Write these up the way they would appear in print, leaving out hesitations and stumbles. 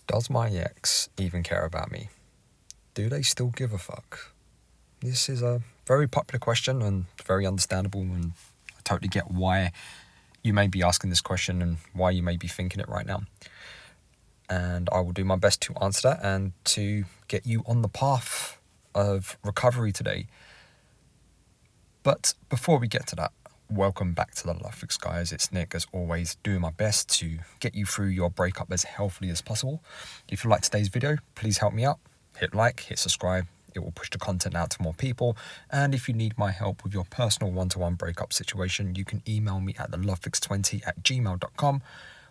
Does my ex even care about me? Do they still give a fuck? This is a very popular question and very understandable, and I totally get why you may be asking this question and why you may be thinking it right now. And I will do my best to answer that and to get you on the path of recovery today. But before we get to that, welcome back to the Love Fix, guys. It's Nick, as always, doing my best to get you through your breakup as healthily as possible. If you like today's video, please help me out. Hit like, hit subscribe. It will push the content out to more people. And if you need my help with your personal one-to-one breakup situation, you can email me at thelovefix20@gmail.com,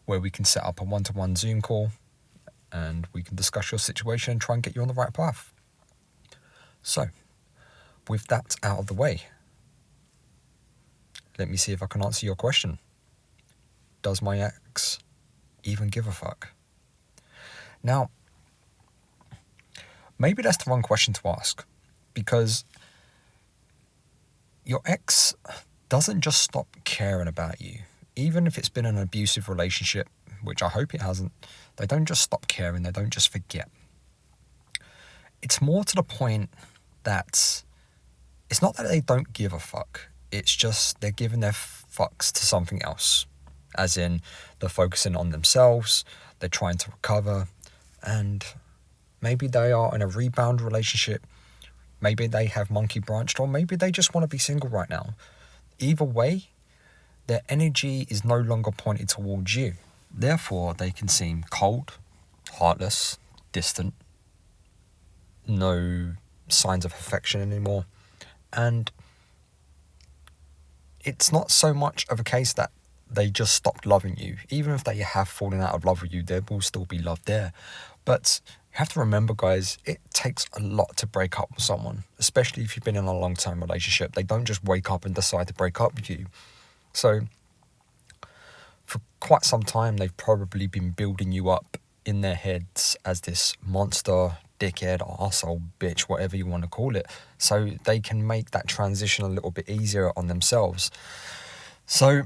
where we can set up a one-to-one Zoom call and we can discuss your situation and try and get you on the right path. So, with that out of the way, let me see if I can answer your question. Does my ex even give a fuck? Now, maybe that's the wrong question to ask, because your ex doesn't just stop caring about you. Even if it's been an abusive relationship, which I hope it hasn't, they don't just stop caring, they don't just forget. It's more to the point that it's not that they don't give a fuck. It's just they're giving their fucks to something else. As in, they're focusing on themselves, they're trying to recover, and maybe they are in a rebound relationship. Maybe they have monkey branched, or maybe they just want to be single right now. Either way, their energy is no longer pointed towards you. Therefore, they can seem cold, heartless, distant, no signs of affection anymore. And it's not so much of a case that they just stopped loving you. Even if they have fallen out of love with you, there will still be love there. But you have to remember, guys, it takes a lot to break up with someone, especially if you've been in a long-term relationship. They don't just wake up and decide to break up with you. So for quite some time, they've probably been building you up in their heads as this monster, dickhead, arsehole, bitch, whatever you want to call it, so they can make that transition a little bit easier on themselves. So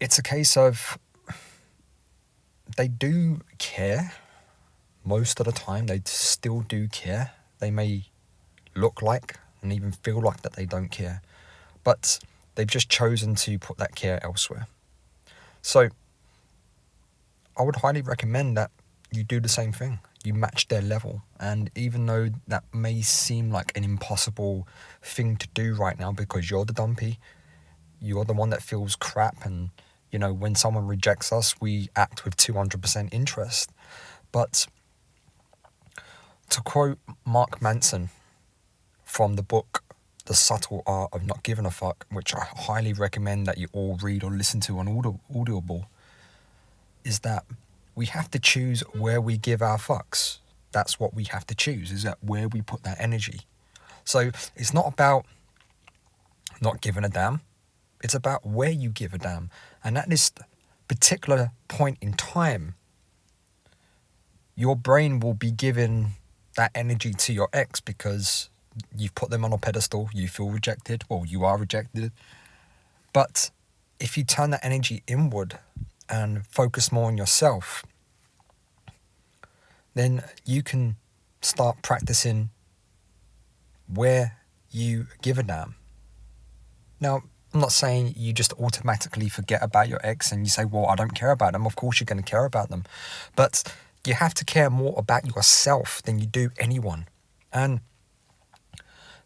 it's a case of they do care. Most of the time, they still do care. They may look like and even feel like that they don't care, but they've just chosen to put that care elsewhere. So I would highly recommend that you do the same thing. You match their level. And even though that may seem like an impossible thing to do right now, because you're the dumpee, you're the one that feels crap, and you know, when someone rejects us, we act with 200% interest. But to quote Mark Manson from the book The Subtle Art of Not Giving a Fuck, which I highly recommend that you all read or listen to on Audible, is that we have to choose where we give our fucks. That's what we have to choose, is that where we put that energy. So it's not about not giving a damn. It's about where you give a damn. And at this particular point in time, your brain will be giving that energy to your ex because you've put them on a pedestal, you feel rejected, well, you are rejected. But if you turn that energy inward and focus more on yourself, then you can start practicing where you give a damn. Now, I'm not saying you just automatically forget about your ex and you say, well, I don't care about them. Of course you're going to care about them. But you have to care more about yourself than you do anyone. And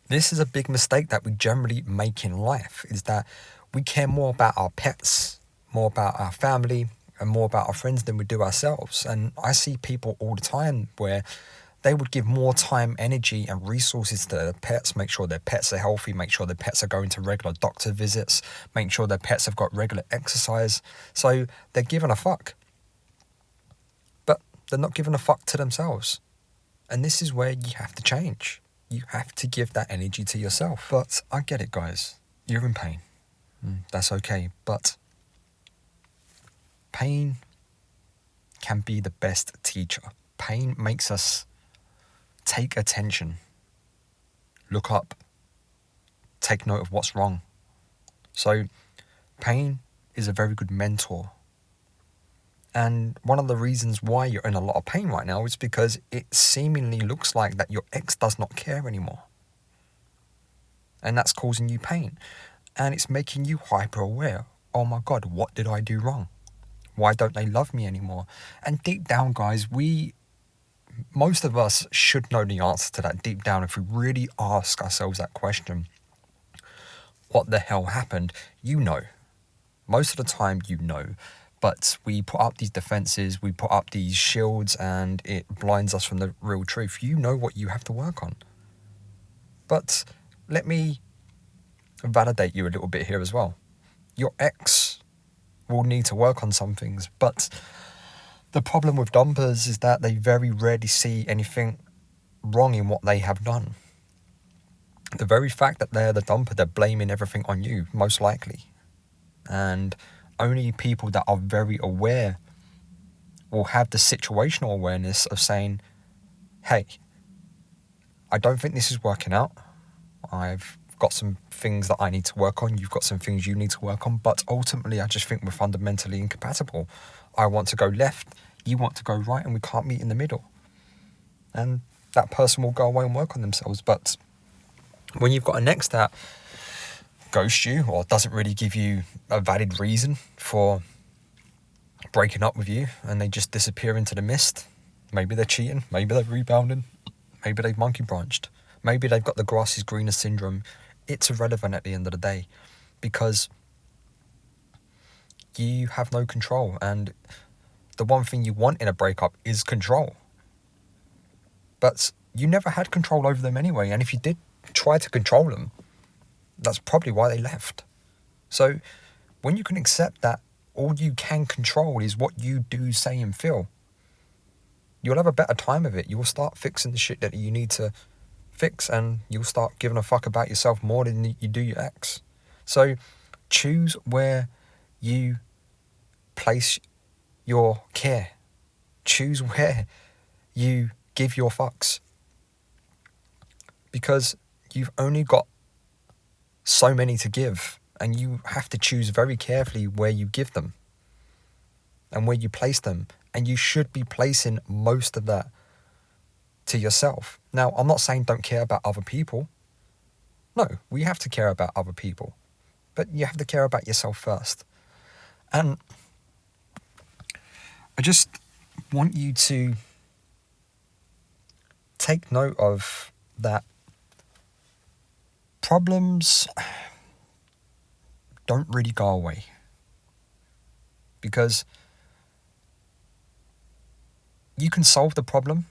this is a big mistake that we generally make in life, is that we care more about our pets, more about our family, and more about our friends than we do ourselves. And I see people all the time where they would give more time, energy, and resources to their pets, make sure their pets are healthy, make sure their pets are going to regular doctor visits, make sure their pets have got regular exercise. So they're giving a fuck. But they're not giving a fuck to themselves. And this is where you have to change. You have to give that energy to yourself. But I get it, guys. You're in pain. That's okay. But pain can be the best teacher. Pain makes us take attention, look up, take note of what's wrong. So pain is a very good mentor. And one of the reasons why you're in a lot of pain right now is because it seemingly looks like that your ex does not care anymore. And that's causing you pain. And it's making you hyper aware. Oh my God, what did I do wrong? Why don't they love me anymore? And deep down, guys, most of us should know the answer to that deep down. If we really ask ourselves that question, what the hell happened? You know. Most of the time, you know. But we put up these defenses, we put up these shields, and it blinds us from the real truth. You know what you have to work on. But let me validate you a little bit here as well. Your ex will need to work on some things, but the problem with dumpers is that they very rarely see anything wrong in what they have done. The very fact that they're the dumper, they're blaming everything on you, most likely. And only people that are very aware will have the situational awareness of saying, hey, I don't think this is working out. I've got some things that I need to work on. You've got some things you need to work on. But ultimately, I just think we're fundamentally incompatible. I want to go left, you want to go right, and we can't meet in the middle. And that person will go away and work on themselves. But when you've got an ex that ghosts you or doesn't really give you a valid reason for breaking up with you, and they just disappear into the mist, maybe they're cheating, maybe they're rebounding, maybe they've monkey branched, maybe they've got the grass is greener syndrome. It's irrelevant at the end of the day, because you have no control, and the one thing you want in a breakup is control. But you never had control over them anyway, and if you did try to control them, that's probably why they left. So when you can accept that all you can control is what you do, say, and feel, you'll have a better time of it. You will start fixing the shit that you need to fix, and you'll start giving a fuck about yourself more than you do your ex. So choose where you place your care. Choose where you give your fucks. Because you've only got so many to give, and you have to choose very carefully where you give them and where you place them. And you should be placing most of that to yourself. Now, I'm not saying don't care about other people. No, we have to care about other people, but you have to care about yourself first. And I just want you to take note of that. Problems don't really go away, because you can solve the problem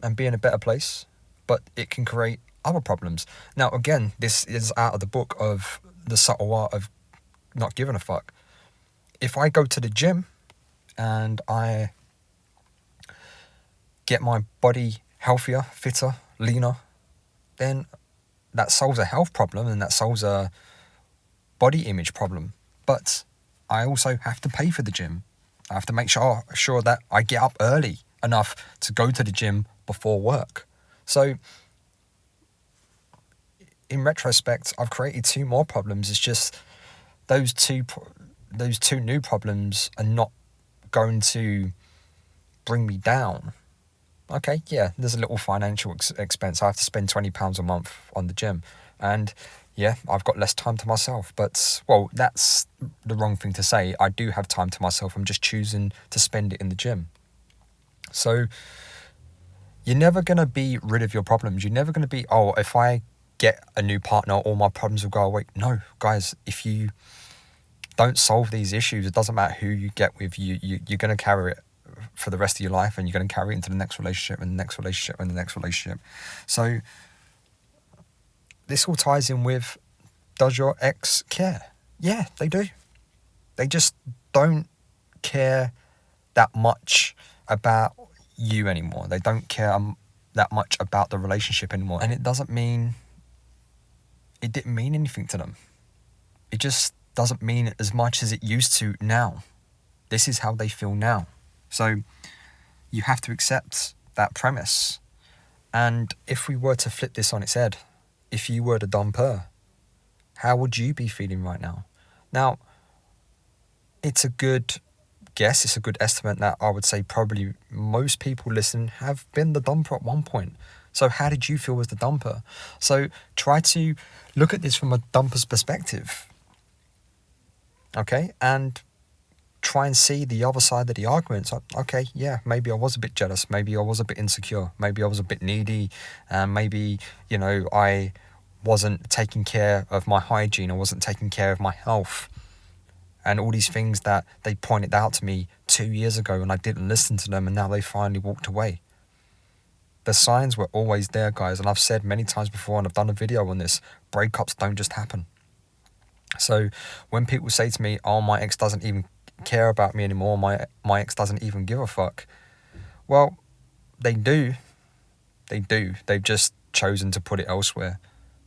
and be in a better place, but it can create other problems. Now, again, this is out of the book of The Subtle Art of Not Giving a Fuck. If I go to the gym and I get my body healthier, fitter, leaner, then that solves a health problem and that solves a body image problem. But I also have to pay for the gym. I have to make sure that I get up early enough to go to the gym before work. So in retrospect, I've created 2 more problems. It's just those two new problems are not going to bring me down. Okay, yeah, there's a little financial expense. I have to spend £20 a month on the gym. And yeah, I've got less time to myself. But, well, that's the wrong thing to say. I do have time to myself. I'm just choosing to spend it in the gym. So you're never going to be rid of your problems. You're never going to be, oh, if I get a new partner, all my problems will go away. No, guys, if you don't solve these issues, it doesn't matter who you get with, you're going to carry it for the rest of your life, and you're going to carry it into the next relationship and the next relationship and the next relationship. So this all ties in with, does your ex care? Yeah, they do. They just don't care that much about you anymore. They don't care that much about the relationship anymore. And it doesn't mean it didn't mean anything to them. It just doesn't mean it as much as it used to now. This is how they feel now. So you have to accept that premise. And if we were to flip this on its head, if you were the dumper, how would you be feeling right now? Now, it's a good guess it's a good estimate that I would say probably most people listening have been the dumper at one point. So how did you feel as the dumper? So try to look at this from a dumper's perspective. Okay? And try and see the other side of the argument. So, okay, yeah, maybe I was a bit jealous. Maybe I was a bit insecure. Maybe I was a bit needy. Maybe, I wasn't taking care of my hygiene. I wasn't taking care of my health. And all these things that they pointed out to me 2 years ago and I didn't listen to them, and now they finally walked away. The signs were always there, guys. And I've said many times before, and I've done a video on this, breakups don't just happen. So when people say to me, oh, my ex doesn't even care about me anymore, my ex doesn't even give a fuck. Well, they do. They've just chosen to put it elsewhere.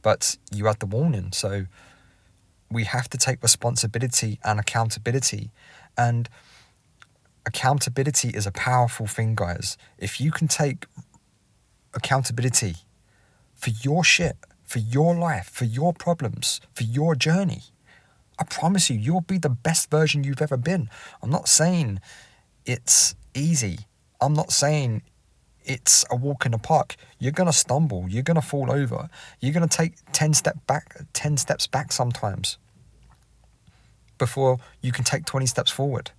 But you had the warning. So we have to take responsibility and accountability. And accountability is a powerful thing, guys. If you can take accountability for your shit, for your life, for your problems, for your journey, I promise you, you'll be the best version you've ever been. I'm not saying it's easy. I'm not saying it's a walk in the park. You're going to stumble. You're going to fall over. You're going to take 10 steps back sometimes before you can take 20 steps forward.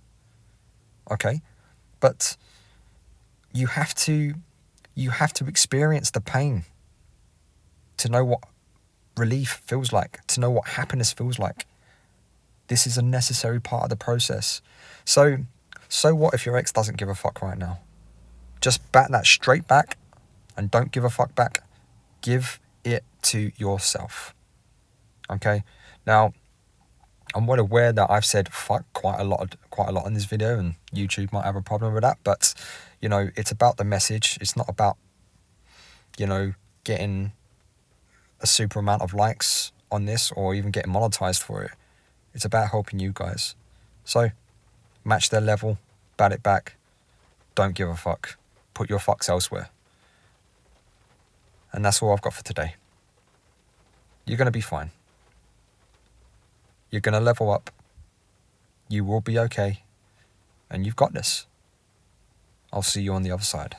Okay? But you have to experience the pain to know what relief feels like, to know what happiness feels like. This is a necessary part of the process. So what if your ex doesn't give a fuck right now? Just bat that straight back and don't give a fuck back. Give it to yourself. Okay? Now, I'm well aware that I've said fuck quite a lot in this video, and YouTube might have a problem with that, but it's about the message. It's not about getting a super amount of likes on this or even getting monetized for it. It's about helping you guys. So match their level, bat it back, don't give a fuck, put your fucks elsewhere. And that's all I've got for today. You're going to be fine. You're going to level up. You will be okay. And you've got this. I'll see you on the other side.